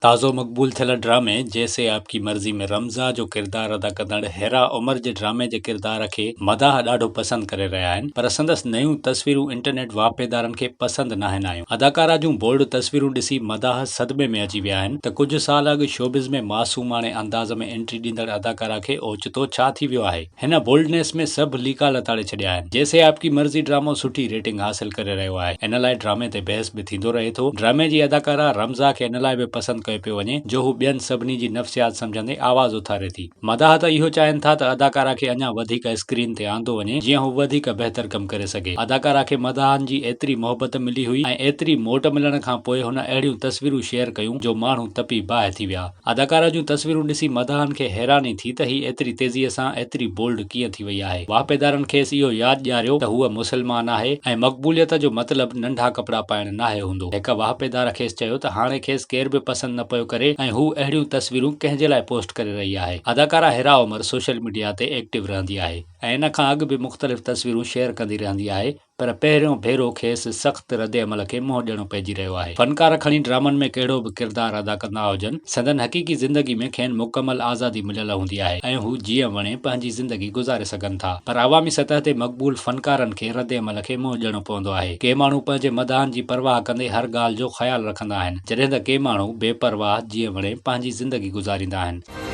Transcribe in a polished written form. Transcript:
ताज़ो मक़बूल थियल ड्रामे जैसे आपकी मर्ज़ी में रमज़ा जो किरदारु अदा कंदड़ हेरा उमर जे ड्रामे जे किरदार खे मदाह ॾाढो पसंदि करे रहिया आहिनि, पर संदसि नयूं तस्वीरूं इंटरनेट वापेदारनि खे पसंदि नाहिनि आयूं। अदाकारा जूं बोल्ड तस्वीरूं ॾिसी मदाह सदमे में अची विया आहिनि त कुझु साल अॻु शोबिज़ में मासूमाणे अंदाज़ में एंट्री ॾींदड़ अदाकारा खे ओचितो छा थी वियो आहे। हिन बोल्डनेस में सभु लीका लताड़े छॾिया आहिनि। जैसे आपकी मर्ज़ी ड्रामो सुठी रेटिंग हासिल करे रहियो आहे, इन लाइ ड्रामे ते बहस बि थींदो रहे थो। ड्रामे जी अदाकारा रमज़ा खे इन लाइ बि पसंदि कयो पियो वञे जो हू ॿियनि सभिनी जी नफ़्सियात सम्झंदे आवाज़ उथारे थी। मदाह त इहो चाहिनि था त अदाकारा खे अञा वधीक स्क्रीन ते आंदो वञे जीअं हू वधीक बहितर कमु करे सघे। अदाकारा खे मदाहनि जी एतिरी मोहबत मिली हुई ऐं एतिरी मोट मिलण खां पोइ हुन अहिड़ियूं तस्वीरूं शेयर कयूं जो माण्हू तपी बाहि थी विया। अदाकारा जूं तस्वीरूं ॾिसी मदाहनि खे हैरानी थी त ही एतिरी तेज़ीअ सां एतिरी बोल्ड कीअं थी वई आहे। वापेदारनि खेसि इहो यादि ॾियारियो त हूअ मुसलमान आहे ऐं मक़बूलियत जो मतिलबु नंढा कपिड़ा पाइण नाहे हूंदो। हिक वापेदार खेसि चयो त हाणे खेसि केरु बि पसंदि न पियो करे ऐं हू अहिड़ियूं तस्वीरूं कंहिंजे लाइ पोस्ट करे रही आहे। अदाकारा हेरा उमर सोशल मीडिया ते एक्टिव रहंदी आहे ऐं इन खां अॻु बि मुख़्तलिफ़ तस्वीरूं शेयर कंदी रहंदी आहे, पर पहिरियों भेरो खेसि सख़्त रद्द अमल खे मुंहुं ॾियणो पइजी रहियो आहे। फनकार खणी ड्रामनि में कहिड़ो बि किरदारु अदा कंदा हुजनि, संदन हक़ीक़ी ज़िंदगी में खेनि मुकमल आज़ादी मिलियल हूंदी आहे ऐं हू जीअं वणे पंहिंजी ज़िंदगी गुज़ारे सघनि था, पर अवामी सतह ते मक़बूल फनकारनि खे रद्द अमल खे मुंहुं ॾियणो पवंदो आहे। के माण्हू पंहिंजे मदाहनि जी परवाह कंदे हर ॻाल्हि जो ख़्यालु रखंदा आहिनि, जॾहिं त के माण्हू बेपरवाह जीअं वणे पंहिंजी ज़िंदगी गुज़ारींदा आहिनि।